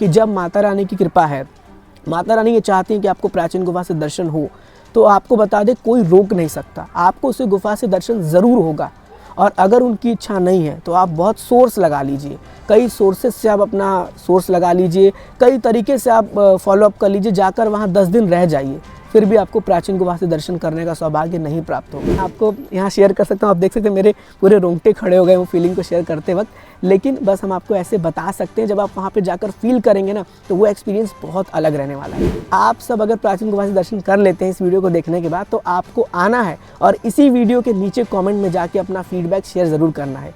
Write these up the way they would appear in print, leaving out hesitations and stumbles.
कि जब माता रानी की कृपा है, माता रानी ये चाहती हैं कि आपको प्राचीन गुफा से दर्शन हो, तो आपको बता दें कोई रोक नहीं सकता, आपको उस गुफा से दर्शन ज़रूर होगा। और अगर उनकी इच्छा नहीं है तो आप बहुत सोर्स लगा लीजिए, कई सोर्सेस से आप अपना सोर्स लगा लीजिए, कई तरीके से आप फॉलोअप कर लीजिए, जाकर वहाँ 10 दिन रह जाइए, फिर भी आपको प्राचीन गुफा से दर्शन करने का सौभाग्य नहीं प्राप्त होगा। आपको यहाँ शेयर कर सकता हूँ, आप देख सकते हैं मेरे पूरे रोंगटे खड़े हो गए वो फीलिंग को शेयर करते वक्त। लेकिन बस हम आपको ऐसे बता सकते हैं, जब आप वहाँ पे जाकर फील करेंगे ना, तो वो एक्सपीरियंस बहुत अलग रहने वाला है। आप सब अगर प्राचीन गुफा से दर्शन कर लेते हैं इस वीडियो को देखने के बाद, तो आपको आना है और इसी वीडियो के नीचे कॉमेंट में जाके अपना फीडबैक शेयर ज़रूर करना है।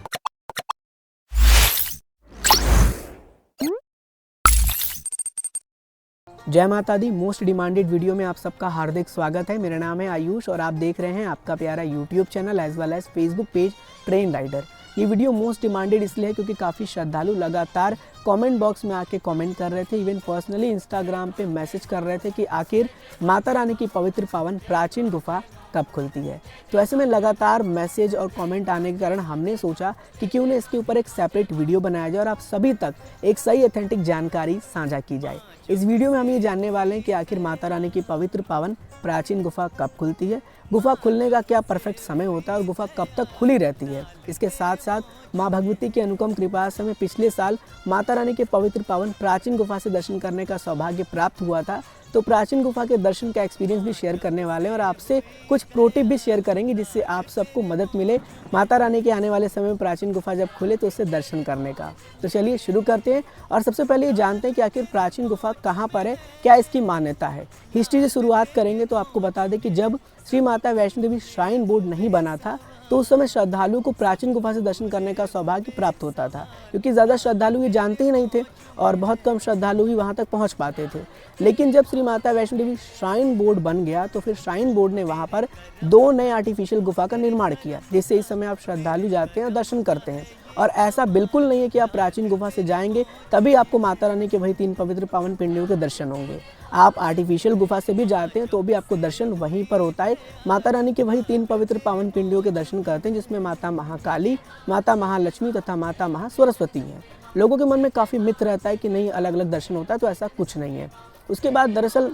जय माता दी। मोस्ट डिमांडेड वीडियो में आप सबका हार्दिक स्वागत है। मेरा नाम है आयुष और आप देख रहे हैं आपका प्यारा YouTube channel as well as Facebook page train rider. ये वीडियो मोस्ट डिमांडेड इसलिए है क्योंकि काफ़ी श्रद्धालु लगातार कमेंट बॉक्स में आके कमेंट कर रहे थे, इवन पर्सनली इंस्टाग्राम पे मैसेज कर रहे थे कि आखिर माता रानी की पवित्र पावन प्राचीन गुफा कब खुलती है। तो ऐसे में लगातार मैसेज और कमेंट आने के कारण हमने सोचा कि क्यों ना इसके ऊपर एक सेपरेट वीडियो बनाया जाए और आप सभी तक एक सही ऑथेंटिक जानकारी साझा की जाए। इस वीडियो में हम ये जानने वाले हैं कि आखिर माता रानी की पवित्र पावन प्राचीन गुफा कब खुलती है, गुफा खुलने का क्या परफेक्ट समय होता है और गुफा कब तक खुली रहती है। इसके साथ साथ माँ भगवती की अनुपम कृपा से हमें पिछले साल माता रानी के पवित्र पावन प्राचीन गुफा से दर्शन करने का सौभाग्य प्राप्त हुआ था, तो प्राचीन गुफा के दर्शन का एक्सपीरियंस भी शेयर करने वाले हैं और आपसे कुछ प्रो टिप भी शेयर करेंगे जिससे आप सबको मदद मिले माता रानी के आने वाले समय में प्राचीन गुफा जब खुले तो उससे दर्शन करने का। तो चलिए शुरू करते हैं और सबसे पहले ये जानते हैं कि आखिर प्राचीन गुफा कहाँ पर है, क्या इसकी मान्यता है। हिस्ट्री से शुरुआत करेंगे तो आपको बता दें कि जब श्री माता वैष्णो देवी श्राइन बोर्ड नहीं बना था तो उस समय श्रद्धालु को प्राचीन गुफा से दर्शन करने का सौभाग्य प्राप्त होता था, क्योंकि ज़्यादा श्रद्धालु ये जानते ही नहीं थे और बहुत कम श्रद्धालु ही वहाँ तक पहुँच पाते थे। लेकिन जब श्री माता वैष्णो देवी श्राइन बोर्ड बन गया तो फिर श्राइन बोर्ड ने वहाँ पर 2 नए आर्टिफिशियल गुफा का निर्माण किया, जिससे इस समय आप श्रद्धालु जाते हैं और दर्शन करते हैं। और ऐसा बिल्कुल नहीं है कि आप प्राचीन गुफा से जाएंगे तभी आपको माता रानी के वही 3 पवित्र पावन पिंडियों के दर्शन होंगे। आप आर्टिफिशियल गुफा से भी जाते हैं तो भी आपको दर्शन वहीं पर होता है। माता रानी के वही 3 पवित्र पावन पिंडियों के दर्शन करते हैं, जिसमें माता महाकाली, माता महालक्ष्मी तथा माता महासरस्वती हैं। लोगों के मन में काफ़ी मिथ रहता है कि नहीं अलग अलग दर्शन होता है, तो ऐसा कुछ नहीं है। उसके बाद दरअसल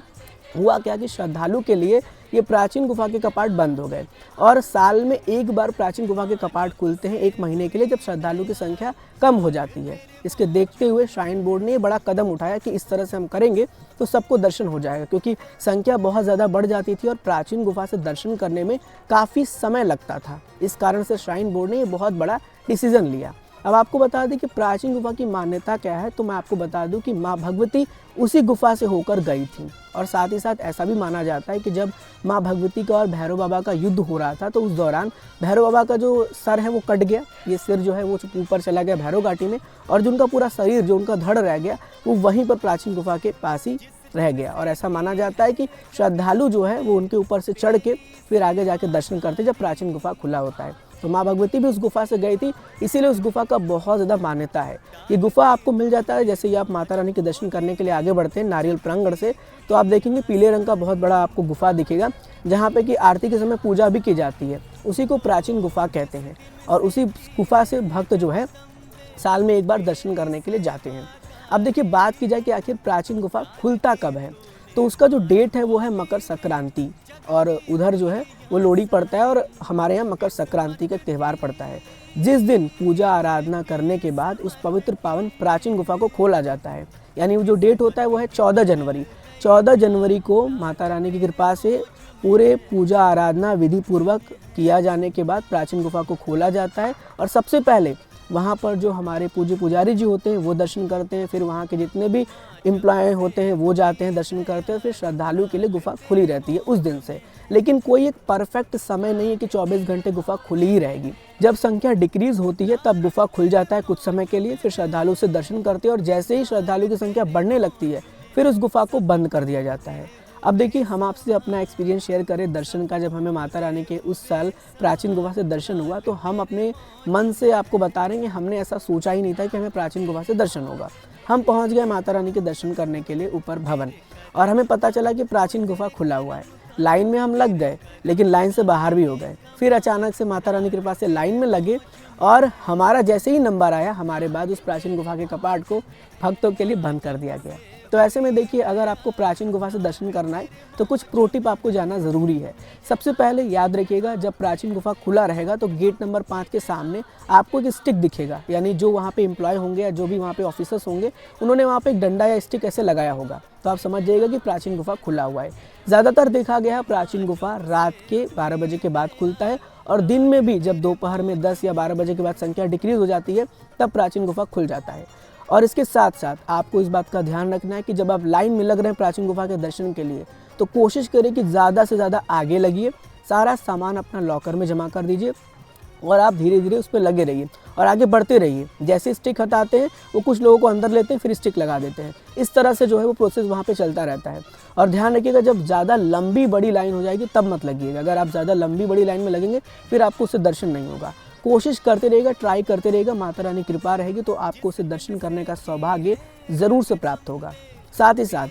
हुआ क्या कि श्रद्धालु के लिए ये प्राचीन गुफा के कपाट बंद हो गए और साल में एक बार प्राचीन गुफा के कपाट खुलते हैं 1 महीने के लिए, जब श्रद्धालु की संख्या कम हो जाती है। इसके देखते हुए श्राइन बोर्ड ने बड़ा कदम उठाया कि इस तरह से हम करेंगे तो सबको दर्शन हो जाएगा, क्योंकि संख्या बहुत ज़्यादा बढ़ जाती थी और प्राचीन गुफा से दर्शन करने में काफ़ी समय लगता था। इस कारण से श्राइन बोर्ड ने ये बहुत बड़ा डिसीजन लिया। अब आपको बता दें कि प्राचीन गुफा की मान्यता क्या है, तो मैं आपको बता दूं कि माँ भगवती उसी गुफा से होकर गई थी और साथ ही साथ ऐसा भी माना जाता है कि जब माँ भगवती का और भैरव बाबा का युद्ध हो रहा था तो उस दौरान भैरव बाबा का जो सर है वो कट गया, ये सिर जो है वो ऊपर चला गया भैरव घाटी में और जो उनका पूरा शरीर, जो उनका धड़ रह गया, वो वहीं पर प्राचीन गुफा के पास ही रह गया। और ऐसा माना जाता है कि श्रद्धालु जो है वो उनके ऊपर से चढ़ के फिर आगे जाके दर्शन करते जब प्राचीन गुफा खुला होता है। तो माँ भगवती भी उस गुफा से गई थी, इसीलिए उस गुफा का बहुत ज़्यादा मान्यता है। ये गुफा आपको मिल जाता है जैसे ही आप माता रानी के दर्शन करने के लिए आगे बढ़ते हैं नारियल प्रांगण से, तो आप देखेंगे पीले रंग का बहुत बड़ा आपको गुफा दिखेगा, जहाँ पे कि आरती के समय पूजा भी की जाती है। उसी को प्राचीन गुफा कहते हैं और उसी गुफा से भक्त जो है साल में एक बार दर्शन करने के लिए जाते हैं। अब देखिए बात की जाए कि आखिर प्राचीन गुफा खुलता कब है, तो उसका जो डेट है वो है मकर संक्रांति और उधर जो है वो लोहड़ी पड़ता है और हमारे यहाँ मकर संक्रांति का त्यौहार पड़ता है, जिस दिन पूजा आराधना करने के बाद उस पवित्र पावन प्राचीन गुफा को खोला जाता है। यानी वो जो डेट होता है वो है 14 जनवरी। 14 जनवरी को माता रानी की कृपा से पूरे पूजा आराधना विधि पूर्वक किया जाने के बाद प्राचीन गुफा को खोला जाता है और सबसे पहले वहाँ पर जो हमारे पूज्य पुजारी जी होते हैं वो दर्शन करते हैं, फिर वहाँ के जितने भी एम्प्लॉय होते हैं वो जाते हैं दर्शन करते हैं, फिर श्रद्धालु के लिए गुफा खुली रहती है उस दिन से। लेकिन कोई एक परफेक्ट समय नहीं है कि 24 घंटे गुफा खुली ही रहेगी। जब संख्या डिक्रीज होती है तब गुफा खुल जाता है कुछ समय के लिए, फिर श्रद्धालु से दर्शन करते हैं और जैसे ही श्रद्धालु की संख्या बढ़ने लगती है फिर उस गुफा को बंद कर दिया जाता है। अब देखिए हम आपसे अपना एक्सपीरियंस शेयर करें दर्शन का। जब हमें माता रानी के उस साल प्राचीन गुफा से दर्शन हुआ तो हम अपने मन से आपको बता रहे हैं कि हमने ऐसा सोचा ही नहीं था कि हमें प्राचीन गुफा से दर्शन होगा। हम पहुंच गए माता रानी के दर्शन करने के लिए ऊपर भवन और हमें पता चला कि प्राचीन गुफा खुला हुआ है। लाइन में हम लग गए, लेकिन लाइन से बाहर भी हो गए। फिर अचानक से माता रानी की कृपा से लाइन में लगे और हमारा जैसे ही नंबर आया, हमारे बाद उस प्राचीन गुफा के कपाट को भक्तों के लिए बंद कर दिया गया। तो ऐसे में देखिए, अगर आपको प्राचीन गुफा से दर्शन करना है तो कुछ प्रो टिप आपको जानना ज़रूरी है। सबसे पहले याद रखिएगा, जब प्राचीन गुफा खुला रहेगा तो गेट नंबर 5 के सामने आपको एक स्टिक दिखेगा, यानी जो वहाँ पे एम्प्लॉय होंगे या जो भी वहाँ पे ऑफिसर्स होंगे, उन्होंने वहाँ पे एक डंडा या स्टिक ऐसे लगाया होगा। तो आप समझ जाइएगा कि प्राचीन गुफा खुला हुआ है। ज़्यादातर देखा गया है प्राचीन गुफा रात के 12 बजे के बाद खुलता है, और दिन में भी जब दोपहर में 10 या 12 बजे के बाद संख्या डिक्रीज हो जाती है, तब प्राचीन गुफा खुल जाता है। और इसके साथ साथ आपको इस बात का ध्यान रखना है कि जब आप लाइन में लग रहे हैं प्राचीन गुफा के दर्शन के लिए, तो कोशिश करें कि ज़्यादा से ज़्यादा आगे लगिए, सारा सामान अपना लॉकर में जमा कर दीजिए और आप धीरे धीरे उस पर लगे रहिए और आगे बढ़ते रहिए। जैसे स्टिक हटाते हैं, वो कुछ लोगों को अंदर लेते हैं, फिर स्टिक लगा देते हैं। इस तरह से जो है वो प्रोसेस वहाँ पे चलता रहता है। और ध्यान रखिएगा, जब ज़्यादा लंबी बड़ी लाइन हो जाएगी तब मत लगिएगा। अगर आप ज़्यादा लंबी बड़ी लाइन में लगेंगे, फिर आपको उससे दर्शन नहीं होगा। कोशिश करते रहिएगा, ट्राई करते रहिएगा, माता रानी कृपा रहेगी तो आपको उसे दर्शन करने का सौभाग्य ज़रूर से प्राप्त होगा। साथ ही साथ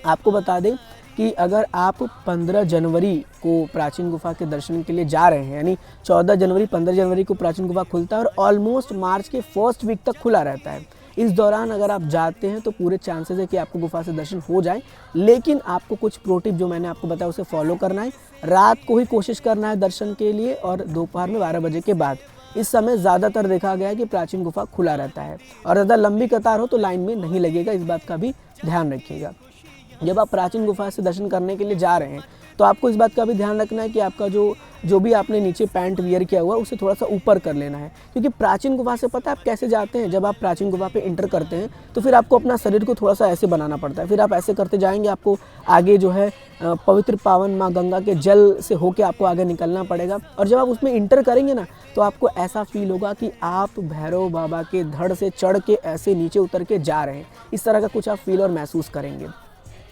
आपको बता दें कि अगर आप 15 जनवरी को प्राचीन गुफा के दर्शन के लिए जा रहे हैं, यानी 14 जनवरी 15 जनवरी को प्राचीन गुफा खुलता है और ऑलमोस्ट मार्च के फर्स्ट वीक तक खुला रहता है। इस दौरान अगर आप जाते हैं तो पूरे चांसेस है कि आपको गुफा से दर्शन हो जाए, लेकिन आपको कुछ प्रो टिप जो मैंने आपको बताया उसे फॉलो करना है। रात को ही कोशिश करना है दर्शन के लिए और दोपहर में 12 बजे के बाद। इस समय ज़्यादातर देखा गया है कि प्राचीन गुफा खुला रहता है और ज़्यादा लंबी कतार हो तो लाइन में नहीं लगेगा, इस बात का भी ध्यान रखिएगा। जब आप प्राचीन गुफा से दर्शन करने के लिए जा रहे हैं तो आपको इस बात का भी ध्यान रखना है कि आपका जो भी आपने नीचे पैंट वियर किया हुआ उसे थोड़ा सा ऊपर कर लेना है, क्योंकि प्राचीन गुफा से पता है आप कैसे जाते हैं। जब आप प्राचीन गुफा पे इंटर करते हैं तो फिर आपको अपना शरीर को थोड़ा सा ऐसे बनाना पड़ता है, फिर आप ऐसे करते जाएंगे, आपको आगे जो है पवित्र पावन माँ गंगा के जल से होके आपको आगे निकलना पड़ेगा। और जब आप उसमें इंटर करेंगे ना, तो आपको ऐसा फील होगा कि आप भैरव बाबा के धड़ से चढ़ के ऐसे नीचे उतर के जा रहे हैं। इस तरह का कुछ आप फील और महसूस करेंगे।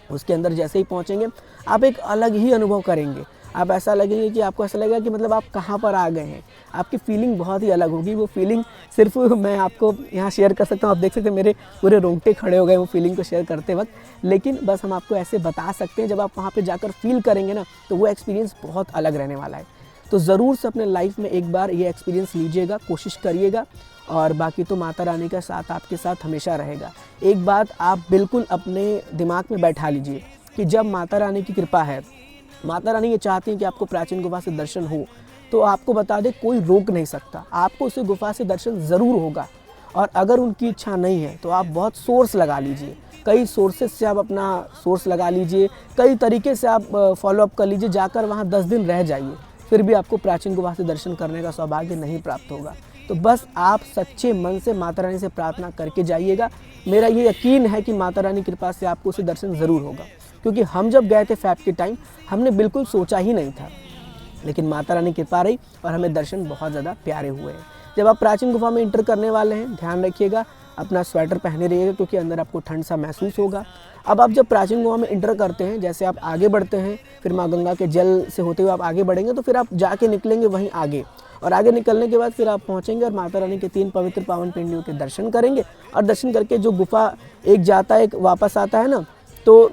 उसके अंदर जैसे ही पहुंचेंगे आप एक अलग ही अनुभव करेंगे। आप ऐसा लगेंगे कि आपको ऐसा लगेगा कि मतलब आप कहाँ पर आ गए हैं। आपकी फीलिंग बहुत ही अलग होगी। वो फीलिंग सिर्फ मैं आपको यहाँ शेयर कर सकता हूँ। आप देख सकते हैं मेरे पूरे रोंगटे खड़े हो गए वो फीलिंग को शेयर करते वक्त, लेकिन बस हम आपको ऐसे बता सकते हैं। जब आप वहाँ पर जाकर फील करेंगे ना, तो वो एक्सपीरियंस बहुत अलग रहने वाला है। तो ज़रूर से अपने लाइफ में एक बार ये एक्सपीरियंस लीजिएगा, कोशिश करिएगा, और बाकी तो माता रानी का साथ आपके साथ हमेशा रहेगा। एक बात आप बिल्कुल अपने दिमाग में बैठा लीजिए कि जब माता रानी की कृपा है, माता रानी ये चाहती हैं कि आपको प्राचीन गुफा से दर्शन हो, तो आपको बता दें कोई रोक नहीं सकता। आपको उस गुफा से दर्शन ज़रूर होगा। और अगर उनकी इच्छा नहीं है तो आप बहुत सोर्स लगा लीजिए, कई सोर्सेज से आप अपना सोर्स लगा लीजिए, कई तरीके से आप फॉलोअप कर लीजिए। जाकर वहाँ 10 दिन रह जाइए, फिर भी आपको प्राचीन गुफा से दर्शन करने का सौभाग्य नहीं प्राप्त होगा। तो बस आप सच्चे मन से माता रानी से प्रार्थना करके जाइएगा। मेरा ये यकीन है कि माता रानी की कृपा से आपको उसे दर्शन ज़रूर होगा, क्योंकि हम जब गए थे फैब के टाइम हमने बिल्कुल सोचा ही नहीं था, लेकिन माता रानी की कृपा रही और हमें दर्शन बहुत ज़्यादा प्यारे हुए हैं। जब आप प्राचीन गुफा में इंटर करने वाले हैं, ध्यान रखिएगा अपना स्वेटर पहने रहिएगा, क्योंकि अंदर आपको ठंड सा महसूस होगा। अब आप जब प्राचीन गुफा में इंटर करते हैं, जैसे आप आगे बढ़ते हैं, फिर माँ गंगा के जल से होते हुए आप आगे बढ़ेंगे, तो फिर आप जाके निकलेंगे वहीं आगे, और आगे निकलने के बाद फिर आप पहुंचेंगे और माता रानी के 3 पवित्र पावन पिंडियों के दर्शन करेंगे। और दर्शन करके जो गुफा एक जाता है एक वापस आता है ना, तो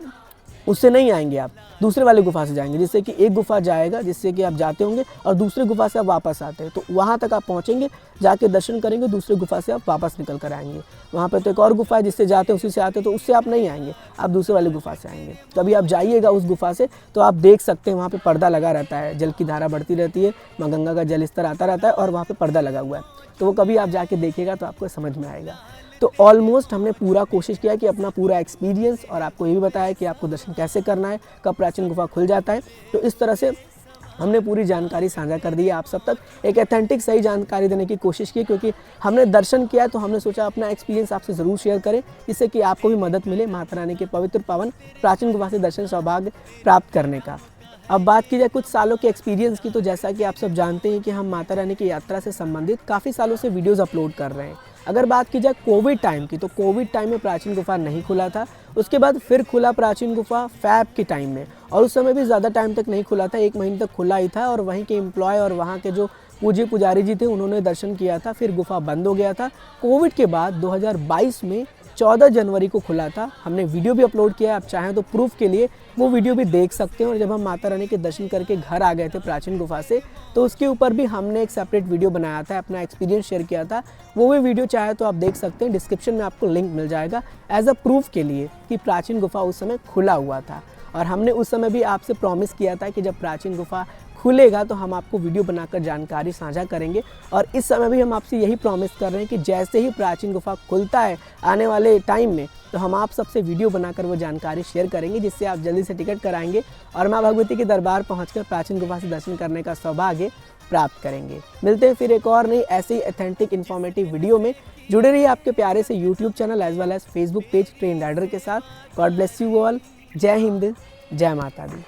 उससे नहीं आएंगे, आप दूसरे वाले गुफा से जाएंगे। जिससे कि एक गुफा जाएगा जिससे कि आप जाते होंगे और दूसरे गुफा से आप वापस आते हैं, तो वहाँ तक आप पहुँचेंगे, जाके दर्शन करेंगे, दूसरे गुफा से आप वापस निकल कर आएंगे। वहाँ पे तो एक और गुफा है जिससे जाते हैं उसी से आते हैं, तो उससे आप नहीं आएंगे, आप दूसरे वाले गुफा से आएंगे। कभी आप जाइएगा उस गुफा से तो आप देख सकते हैं वहाँ पे पर्दा लगा रहता है, जल की धारा बढ़ती रहती है, माँ गंगा का जल स्तर आता रहता है और वहाँ पे पर्दा लगा हुआ है। तो वो कभी आप जाके देखिएगा तो आपको समझ में आएगा। तो ऑलमोस्ट हमने पूरा कोशिश किया कि अपना पूरा एक्सपीरियंस, और आपको ये भी बताया कि आपको दर्शन कैसे करना है, कब प्राचीन गुफा खुल जाता है। तो इस तरह से हमने पूरी जानकारी साझा कर दी है आप सब तक, एक ऑथेंटिक सही जानकारी देने की कोशिश की, क्योंकि हमने दर्शन किया तो हमने सोचा अपना एक्सपीरियंस आपसे ज़रूर शेयर करें, जिससे कि आपको भी मदद मिले माता रानी के पवित्र पावन प्राचीन गुफा से दर्शन सौभाग्य प्राप्त करने का। अब बात की जाए कुछ सालों के एक्सपीरियंस की, तो जैसा कि आप सब जानते हैं कि हम माता रानी की यात्रा से संबंधित काफ़ी सालों से वीडियोज़ अपलोड कर रहे हैं। अगर बात की जाए कोविड टाइम की, तो कोविड टाइम में प्राचीन गुफा नहीं खुला था। उसके बाद फिर खुला प्राचीन गुफा फैब के टाइम में, और उस समय भी ज़्यादा टाइम तक नहीं खुला था, 1 महीने तक खुला ही था। और वहीं के एम्प्लॉय और वहाँ के जो पूज्य पुजारी जी थे उन्होंने दर्शन किया था, फिर गुफा बंद हो गया था। कोविड के बाद 2022 में 14 जनवरी को खुला था। हमने वीडियो भी अपलोड किया है, आप चाहें तो प्रूफ के लिए वो वीडियो भी देख सकते हैं। और जब हम माता रानी के दर्शन करके घर आ गए थे प्राचीन गुफा से, तो उसके ऊपर भी हमने एक सेपरेट वीडियो बनाया था, अपना एक्सपीरियंस शेयर किया था। वो भी वीडियो चाहे तो आप देख सकते हैं, डिस्क्रिप्शन में आपको लिंक मिल जाएगा एज अ प्रूफ के लिए कि प्राचीन गुफा उस समय खुला हुआ था। और हमने उस समय भी आपसे प्रॉमिस किया था कि जब प्राचीन गुफा खुलेगा तो हम आपको वीडियो बनाकर जानकारी साझा करेंगे। और इस समय भी हम आपसे यही प्रॉमिस कर रहे हैं कि जैसे ही प्राचीन गुफा खुलता है आने वाले टाइम में, तो हम आप सबसे वीडियो बनाकर वो जानकारी शेयर करेंगे, जिससे आप जल्दी से टिकट कराएंगे और माँ भगवती के दरबार पहुंचकर प्राचीन गुफा से दर्शन करने का सौभाग्य प्राप्त करेंगे। मिलते हैं फिर एक और नई ऐसे ही ऑथेंटिक इन्फॉर्मेटिव वीडियो में। जुड़े रहिए आपके प्यारे से YouTube channel as well as Facebook page train rider के साथ। God bless you all. जय हिंद, जय माता दी।